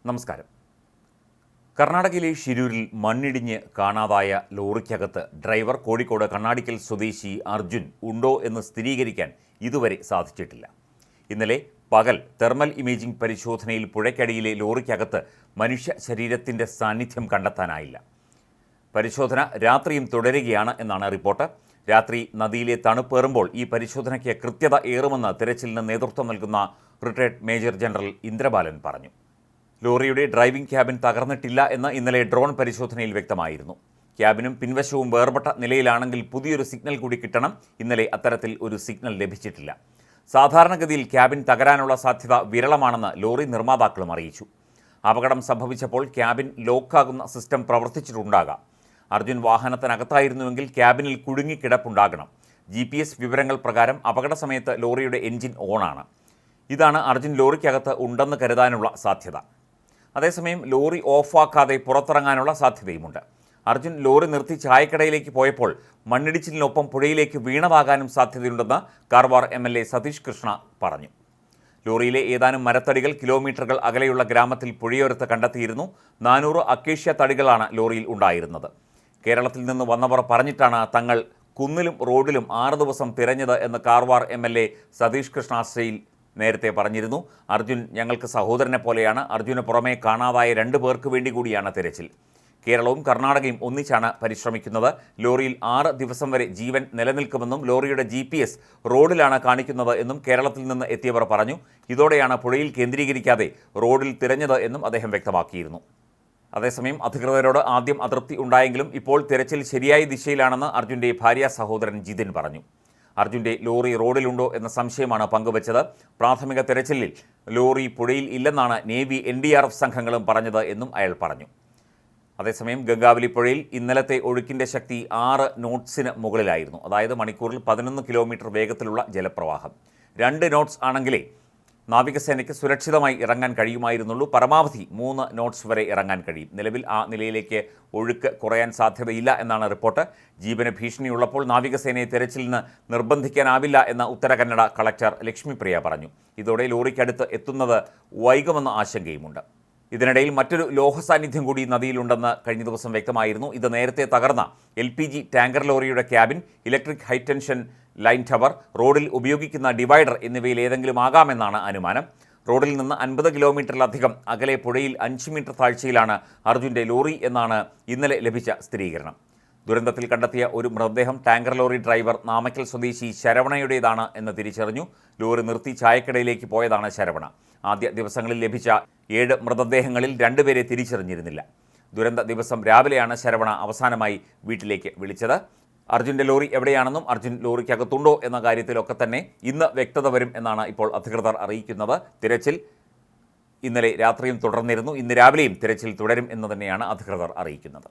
നമസ്കാരം. കർണാടകയിലെ ഷിരൂരിൽ മണ്ണിടിഞ്ഞ് കാണാതായ ലോറിക്കകത്ത് ഡ്രൈവർ കോഴിക്കോട് കണ്ണാടിക്കൽ സ്വദേശി അർജുൻ ഉണ്ടോ എന്ന് സ്ഥിരീകരിക്കാൻ ഇതുവരെ സാധിച്ചിട്ടില്ല. ഇന്നലെ പകൽ തെർമൽ ഇമേജിംഗ് പരിശോധനയിൽ പുഴയ്ക്കടിയിലെ ലോറിക്കകത്ത് മനുഷ്യ ശരീരത്തിൻ്റെ സാന്നിധ്യം കണ്ടെത്താനായില്ല. പരിശോധന രാത്രിയും തുടരുകയാണ് എന്നാണ് റിപ്പോർട്ട്. രാത്രി നദിയിലെ തണുപ്പേറുമ്പോൾ ഈ പരിശോധനയ്ക്ക് കൃത്യത ഏറുമെന്ന് തിരച്ചിലിന് നേതൃത്വം നൽകുന്ന റിട്ടയർഡ് മേജർ ജനറൽ ഇന്ദ്രബാലൻ പറഞ്ഞു. ലോറിയുടെ ഡ്രൈവിംഗ് ക്യാബിൻ തകർന്നിട്ടില്ല എന്ന് ഇന്നലെ ഡ്രോൺ പരിശോധനയിൽ വ്യക്തമായിരുന്നു. ക്യാബിനും പിൻവശവും വേർപെട്ട നിലയിലാണെങ്കിൽ പുതിയൊരു സിഗ്നൽ കൂടി കിട്ടണം. ഇന്നലെ അത്തരത്തിൽ ഒരു സിഗ്നൽ ലഭിച്ചിട്ടില്ല. സാധാരണഗതിയിൽ ക്യാബിൻ തകരാനുള്ള സാധ്യത വിരളമാണെന്ന് ലോറി നിർമ്മാതാക്കളും അറിയിച്ചു. അപകടം സംഭവിച്ചപ്പോൾ ക്യാബിൻ ലോക്കാകുന്ന സിസ്റ്റം പ്രവർത്തിച്ചിട്ടുണ്ടാകാം. അർജുൻ വാഹനത്തിനകത്തായിരുന്നുവെങ്കിൽ ക്യാബിനിൽ കുടുങ്ങിക്കിടപ്പുണ്ടാകണം. GPS വിവരങ്ങൾ പ്രകാരം അപകട സമയത്ത് ലോറിയുടെ എൻജിൻ ഓണാണ്. ഇതാണ് അർജുൻ ലോറിക്കകത്ത് ഉണ്ടെന്ന് കരുതാനുള്ള സാധ്യത. അതേസമയം ലോറി ഓഫാക്കാതെ പുറത്തിറങ്ങാനുള്ള സാധ്യതയുമുണ്ട്. അർജുൻ ലോറി നിർത്തി ചായക്കടയിലേക്ക് പോയപ്പോൾ മണ്ണിടിച്ചിലിനൊപ്പം പുഴയിലേക്ക് വീണതാകാനും സാധ്യതയുണ്ടെന്ന് കാർവാർ MLA സതീഷ് കൃഷ്ണ പറഞ്ഞു. ലോറിയിലെ ഏതാനും മരത്തടികൾ കിലോമീറ്ററുകൾ അകലെയുള്ള ഗ്രാമത്തിൽ പുഴയോരത്ത് കണ്ടെത്തിയിരുന്നു. 400 അക്കേഷ്യ തടികളാണ് ലോറിയിൽ ഉണ്ടായിരുന്നത്. കേരളത്തിൽ നിന്ന് വന്നവർ പറഞ്ഞിട്ടാണ് തങ്ങൾ കുന്നിലും റോഡിലും 6 ദിവസം തിരഞ്ഞത് എന്ന് കാർവാർ MLA സതീഷ് കൃഷ്ണ സെയിൽ നേരത്തെ പറഞ്ഞിരുന്നു. അർജുൻ ഞങ്ങൾക്ക് സഹോദരനെ പോലെയാണ്. അർജുന് പുറമേ കാണാതായ 2 പേർക്ക് വേണ്ടി കൂടിയാണ് തിരച്ചിൽ. കേരളവും കർണാടകയും ഒന്നിച്ചാണ് പരിശ്രമിക്കുന്നത്. ലോറിയിൽ 6 ദിവസം വരെ ജീവൻ നിലനിൽക്കുമെന്നും ലോറിയുടെ GPS റോഡിലാണ് കാണിക്കുന്നത് എന്നും കേരളത്തിൽ നിന്ന് എത്തിയവർ പറഞ്ഞു. ഇതോടെയാണ് പുഴയിൽ കേന്ദ്രീകരിക്കാതെ റോഡിൽ തിരഞ്ഞത് എന്നും അദ്ദേഹം വ്യക്തമാക്കിയിരുന്നു. അതേസമയം അധികൃതരോട് ആദ്യം അതൃപ്തി ഉണ്ടായെങ്കിലും ഇപ്പോൾ തിരച്ചിൽ ശരിയായ ദിശയിലാണെന്ന് അർജുൻ്റെ ഭാര്യ സഹോദരൻ ജിതിൻ പറഞ്ഞു. അർജുൻ്റെ ലോറി റോഡിലുണ്ടോ എന്ന സംശയമാണ് പങ്കുവച്ചത്. പ്രാഥമിക തിരച്ചിലിൽ ലോറി പുഴയിൽ ഇല്ലെന്നാണ് നേവി NDRF സംഘങ്ങളും പറഞ്ഞത് എന്നും അയാൾ പറഞ്ഞു. അതേസമയം ഗംഗാവലി പുഴയിൽ ഇന്നലത്തെ ഒഴുക്കിൻ്റെ ശക്തി 6 നോട്ട്സിന് മുകളിലായിരുന്നു. അതായത് മണിക്കൂറിൽ 11 കിലോമീറ്റർ വേഗത്തിലുള്ള ജലപ്രവാഹം. 2 നോട്ട്സ് ആണെങ്കിലേ നാവികസേനയ്ക്ക് സുരക്ഷിതമായി ഇറങ്ങാൻ കഴിയുമായിരുന്നുള്ളൂ. പരമാവധി 3 നോട്ട്സ് വരെ ഇറങ്ങാൻ കഴിയും. നിലവിൽ ആ നിലയിലേക്ക് ഒഴുക്ക് കുറയാൻ സാധ്യതയില്ല എന്നാണ് റിപ്പോർട്ട്. ജീവന് ഭീഷണിയുള്ളപ്പോൾ നാവികസേനയെ തെരച്ചിലിന് നിർബന്ധിക്കാനാവില്ല എന്ന് ഉത്തര കന്നഡ കളക്ടർ ലക്ഷ്മിപ്രിയ പറഞ്ഞു. ഇതോടെ ലോറിക്കടുത്ത് എത്തുന്നത് വൈകുമെന്ന ആശങ്കയുമുണ്ട്. ഇതിനിടയിൽ മറ്റൊരു ലോഹ സാന്നിധ്യം കൂടി നദിയിലുണ്ടെന്ന് കഴിഞ്ഞ ദിവസം വ്യക്തമായിരുന്നു. ഇത് നേരത്തെ തകർന്ന LPG ടാങ്കർ ലോറിയുടെ cabin, electric high tension line tower, റോഡിൽ ഉപയോഗിക്കുന്ന ഡിവൈഡർ എന്നിവയിൽ ഏതെങ്കിലും ആകാമെന്നാണ് അനുമാനം. റോഡിൽ നിന്ന് 50 കിലോമീറ്ററിലധികം അകലെ പുഴയിൽ 5 മീറ്റർ താഴ്ചയിലാണ് അർജുൻ്റെ ലോറി എന്നാണ് ഇന്നലെ ലഭിച്ച സ്ഥിരീകരണം. ദുരന്തത്തിൽ കണ്ടെത്തിയ ഒരു മൃതദേഹം ടാങ്കർ ലോറി ഡ്രൈവർ നാമക്കൽ സ്വദേശി ശരവണയുടേതാണ് എന്ന് തിരിച്ചറിഞ്ഞു. ലോറി നിർത്തി ചായക്കടയിലേക്ക് പോയതാണ് ശരവണ. ആദ്യ ദിവസങ്ങളിൽ ലഭിച്ച 7 മൃതദേഹങ്ങളിൽ 2 പേരെ തിരിച്ചറിഞ്ഞിരുന്നില്ല. ദുരന്ത ദിവസം രാവിലെയാണ് ശരവണ അവസാനമായി വീട്ടിലേക്ക് വിളിച്ചത്. അർജുൻ്റെ ലോറി എവിടെയാണെന്നും അർജുൻ ലോറിക്കകത്തുണ്ടോ എന്ന കാര്യത്തിലൊക്കെ തന്നെ ഇന്ന് വ്യക്തത വരും എന്നാണ് ഇപ്പോൾ അധികൃതർ അറിയിക്കുന്നത്. തിരച്ചിൽ ഇന്നലെ രാത്രിയും തുടർന്നിരുന്നു. ഇന്ന് രാവിലെയും തിരച്ചിൽ തുടരും എന്ന് തന്നെയാണ് അധികൃതർ അറിയിക്കുന്നത്.